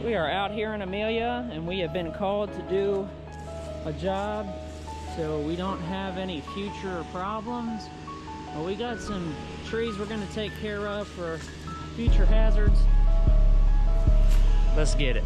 We are out here in Amelia and we have been called to do a job so we don't have any future problems. Well, we got some trees we're going to take care of for future hazards. Let's get it.